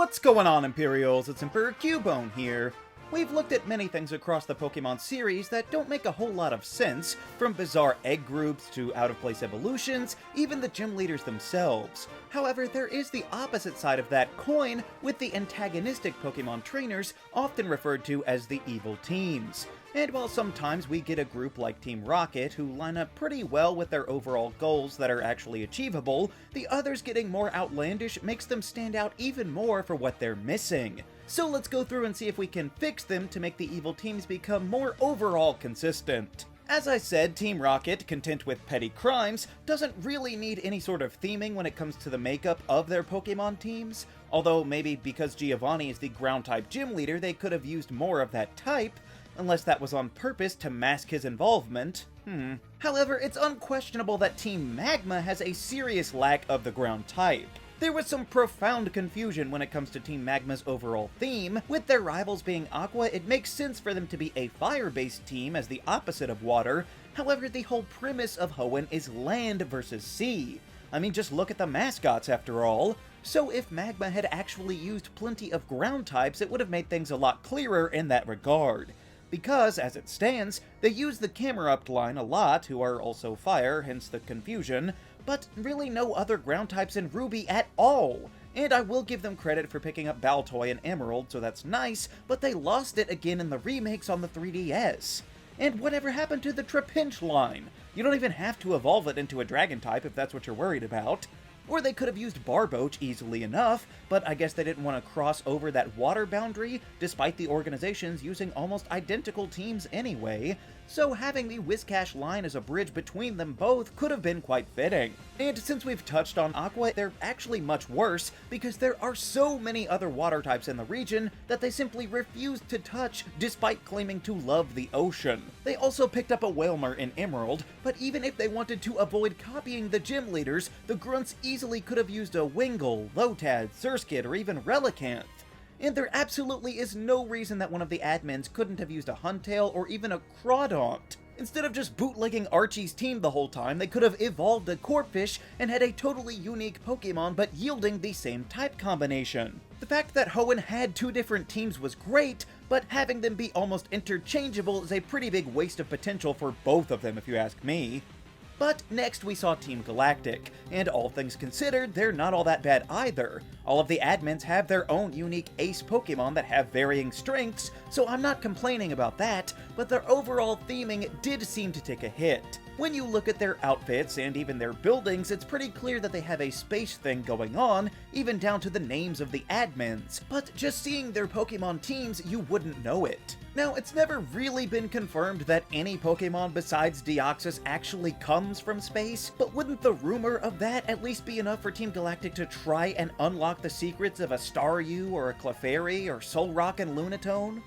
What's going on, Imperials? It's Emperor Cubone here. We've looked at many things across the Pokemon series that don't make a whole lot of sense, from bizarre egg groups to out-of-place evolutions, even the gym leaders themselves. However, there is the opposite side of that coin, with the antagonistic Pokemon trainers, often referred to as the evil teams. And while sometimes we get a group like Team Rocket who line up pretty well with their overall goals that are actually achievable, the others getting more outlandish makes them stand out even more for what they're missing. So let's go through and see if we can fix them to make the evil teams become more overall consistent. As I said, Team Rocket, content with petty crimes, doesn't really need any sort of theming when it comes to the makeup of their Pokemon teams. Although maybe because Giovanni is the ground-type gym leader, they could have used more of that type, unless that was on purpose to mask his involvement. However, it's unquestionable that Team Magma has a serious lack of the ground type. There was some profound confusion when it comes to Team Magma's overall theme. With their rivals being Aqua, it makes sense for them to be a fire-based team as the opposite of water. However, the whole premise of Hoenn is land versus sea. I mean, just look at the mascots after all. So if Magma had actually used plenty of ground types, it would have made things a lot clearer in that regard. Because, as it stands, they use the Camerupt line a lot, who are also fire, hence the confusion, but really no other ground types in Ruby at all. And I will give them credit for picking up Baltoy and Emerald, so that's nice, but they lost it again in the remakes on the 3DS. And whatever happened to the Trapinch line? You don't even have to evolve it into a dragon type if that's what you're worried about. Or they could have used Barboach easily enough, but I guess they didn't want to cross over that water boundary, despite the organizations using almost identical teams anyway, so having the Whiscash line as a bridge between them both could have been quite fitting. And since we've touched on Aqua, they're actually much worse, because there are so many other water types in the region that they simply refused to touch, despite claiming to love the ocean. They also picked up a Wailmer in Emerald, but even if they wanted to avoid copying the gym leaders, the Grunts easily could have used a Wingull, Lotad, Surskit, or even Relicanth. And there absolutely is no reason that one of the admins couldn't have used a Huntail or even a Crawdaunt. Instead of just bootlegging Archie's team the whole time, they could have evolved a Corphish and had a totally unique Pokemon but yielding the same type combination. The fact that Hoenn had two different teams was great, but having them be almost interchangeable is a pretty big waste of potential for both of them if you ask me. But next we saw Team Galactic, and all things considered, they're not all that bad either. All of the admins have their own unique ace Pokemon that have varying strengths, so I'm not complaining about that, but their overall theming did seem to take a hit. When you look at their outfits and even their buildings, it's pretty clear that they have a space thing going on, even down to the names of the admins, but just seeing their Pokemon teams, you wouldn't know it. Now, it's never really been confirmed that any Pokemon besides Deoxys actually comes from space, but wouldn't the rumor of that at least be enough for Team Galactic to try and unlock the secrets of a Staryu or a Clefairy or Solrock and Lunatone?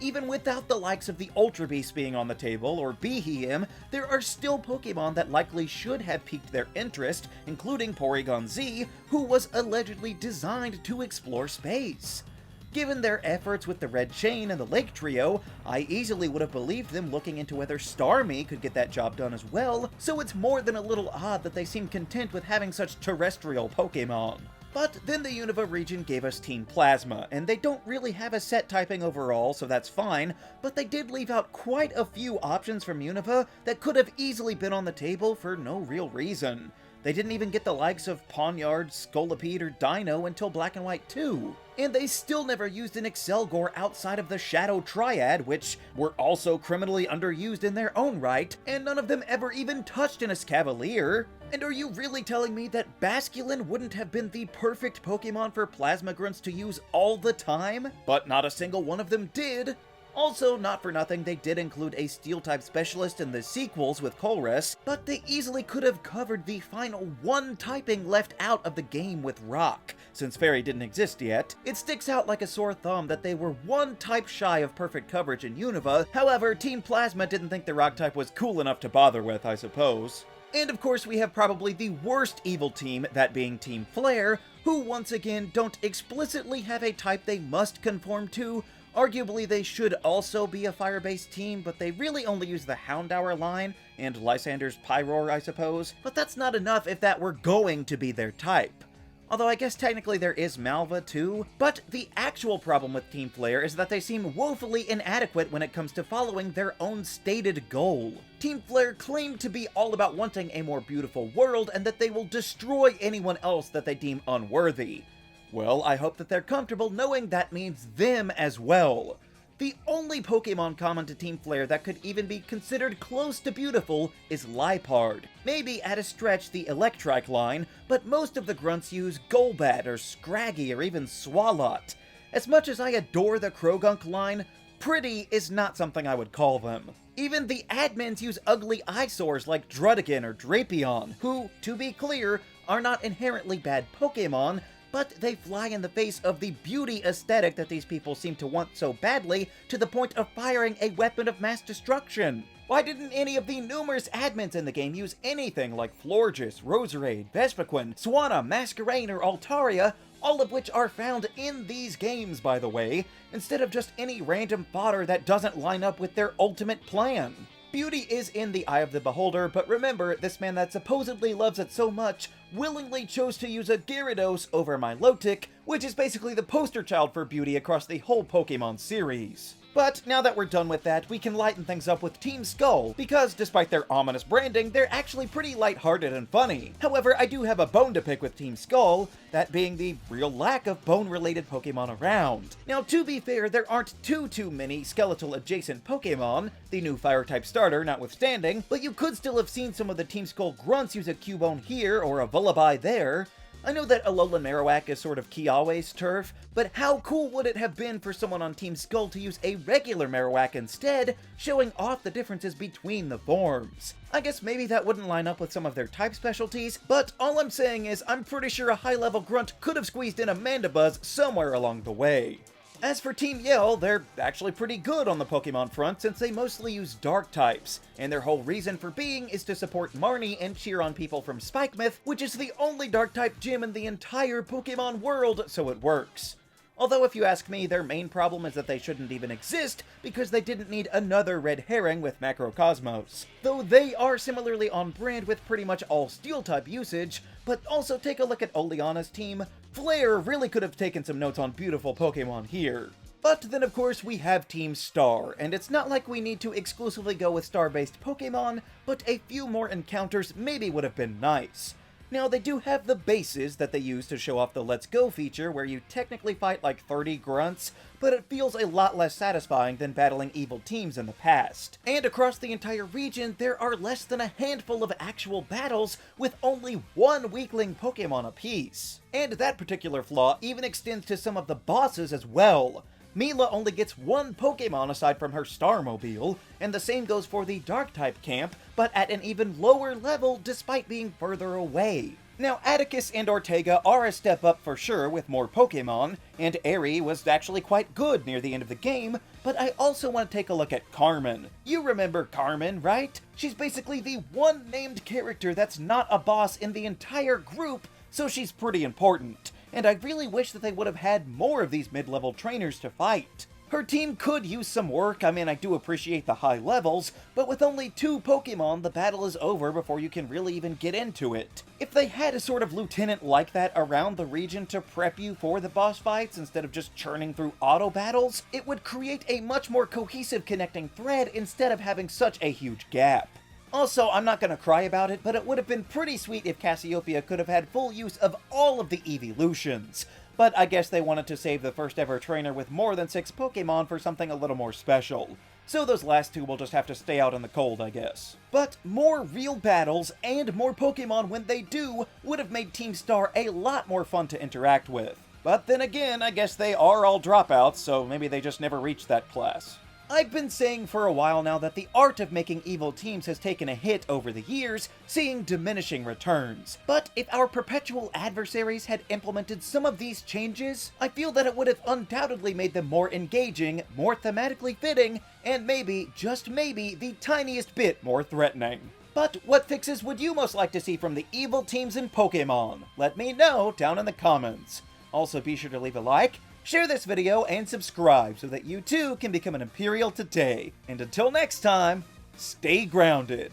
Even without the likes of the Ultra Beast being on the table, or Behem, there are still Pokemon that likely should have piqued their interest, including Porygon Z, who was allegedly designed to explore space. Given their efforts with the Red Chain and the Lake Trio, I easily would have believed them looking into whether Starmie could get that job done as well, so it's more than a little odd that they seem content with having such terrestrial Pokemon. But then the Unova region gave us Team Plasma, and they don't really have a set typing overall, so that's fine, but they did leave out quite a few options from Unova that could have easily been on the table for no real reason. They didn't even get the likes of Pawniard, Scolipede, or Dino until Black and White 2. And they still never used an Excelgor outside of the Shadow Triad, which were also criminally underused in their own right, and none of them ever even touched an Escavalier. And are you really telling me that Basculin wouldn't have been the perfect Pokemon for Plasma Grunts to use all the time? But not a single one of them did. Also, not for nothing, they did include a Steel-type specialist in the sequels with Colress, but they easily could have covered the final one typing left out of the game with Rock. Since Fairy didn't exist yet, it sticks out like a sore thumb that they were one type shy of perfect coverage in Unova. However, Team Plasma didn't think the Rock type was cool enough to bother with, I suppose. And of course we have probably the worst evil team, that being Team Flare, who once again don't explicitly have a type they must conform to. Arguably they should also be a fire-based team, but they really only use the Houndour line, and Lysander's Pyroar I suppose, but that's not enough if that were going to be their type. Although I guess technically there is Malva too. But the actual problem with Team Flare is that they seem woefully inadequate when it comes to following their own stated goal. Team Flare claim to be all about wanting a more beautiful world and that they will destroy anyone else that they deem unworthy. Well, I hope that they're comfortable knowing that means them as well. The only Pokemon common to Team Flare that could even be considered close to beautiful is Liepard. Maybe at a stretch the Electrike line, but most of the grunts use Golbat or Scraggy or even Swalot. As much as I adore the Krogunk line, pretty is not something I would call them. Even the admins use ugly eyesores like Druddigon or Drapion, who, to be clear, are not inherently bad Pokemon, but they fly in the face of the beauty aesthetic that these people seem to want so badly, to the point of firing a weapon of mass destruction. Why didn't any of the numerous admins in the game use anything like Florges, Roserade, Vespiquen, Swanna, Masquerain, or Altaria, all of which are found in these games, by the way, instead of just any random fodder that doesn't line up with their ultimate plan? Beauty is in the eye of the beholder, but remember, this man that supposedly loves it so much willingly chose to use a Gyarados over Milotic, which is basically the poster child for beauty across the whole Pokemon series. But now that we're done with that, we can lighten things up with Team Skull, because despite their ominous branding, they're actually pretty lighthearted and funny. However, I do have a bone to pick with Team Skull, that being the real lack of bone-related Pokemon around. Now, to be fair, there aren't too many skeletal-adjacent Pokemon, the new Fire-type starter notwithstanding, but you could still have seen some of the Team Skull grunts use a Cubone here or a Vullaby there. I know that Alolan Marowak is sort of Kiawe's turf, but how cool would it have been for someone on Team Skull to use a regular Marowak instead, showing off the differences between the forms? I guess maybe that wouldn't line up with some of their type specialties, but all I'm saying is I'm pretty sure a high-level grunt could have squeezed in a Mandibuzz somewhere along the way. As for Team Yell, they're actually pretty good on the Pokemon front since they mostly use Dark types, and their whole reason for being is to support Marnie and cheer on people from Spikemouth, which is the only Dark type gym in the entire Pokemon world, so it works. Although if you ask me, their main problem is that they shouldn't even exist because they didn't need another red herring with Macrocosmos. Though they are similarly on brand with pretty much all Steel-type usage, but also take a look at Oleana's team. Flare really could have taken some notes on beautiful Pokemon here. But then of course we have Team Star, and it's not like we need to exclusively go with star-based Pokemon, but a few more encounters maybe would have been nice. Now, they do have the bases that they use to show off the Let's Go feature, where you technically fight like 30 grunts, but it feels a lot less satisfying than battling evil teams in the past. And across the entire region, there are less than a handful of actual battles, with only one weakling Pokemon apiece. And that particular flaw even extends to some of the bosses as well. Mila only gets one Pokemon aside from her Starmobile, and the same goes for the Dark-type camp, but at an even lower level despite being further away. Now, Atticus and Ortega are a step up for sure with more Pokemon, and Aerie was actually quite good near the end of the game, but I also want to take a look at Carmen. You remember Carmen, right? She's basically the one named character that's not a boss in the entire group, so she's pretty important. And I really wish that they would have had more of these mid-level trainers to fight. Her team could use some work. I mean, I do appreciate the high levels, but with only 2 Pokemon, the battle is over before you can really even get into it. If they had a sort of lieutenant like that around the region to prep you for the boss fights instead of just churning through auto battles, it would create a much more cohesive connecting thread instead of having such a huge gap. Also, I'm not gonna cry about it, but it would have been pretty sweet if Cassiopeia could have had full use of all of the evolutions. But I guess they wanted to save the first ever trainer with more than 6 Pokemon for something a little more special. So those last 2 will just have to stay out in the cold, I guess. But more real battles and more Pokemon when they do would have made Team Star a lot more fun to interact with. But then again, I guess they are all dropouts, so maybe they just never reached that class. I've been saying for a while now that the art of making evil teams has taken a hit over the years, seeing diminishing returns. But if our perpetual adversaries had implemented some of these changes, I feel that it would have undoubtedly made them more engaging, more thematically fitting, and maybe, just maybe, the tiniest bit more threatening. But what fixes would you most like to see from the evil teams in Pokémon? Let me know down in the comments. Also, be sure to leave a like, share this video, and subscribe so that you too can become an Imperial today. And until next time, stay grounded.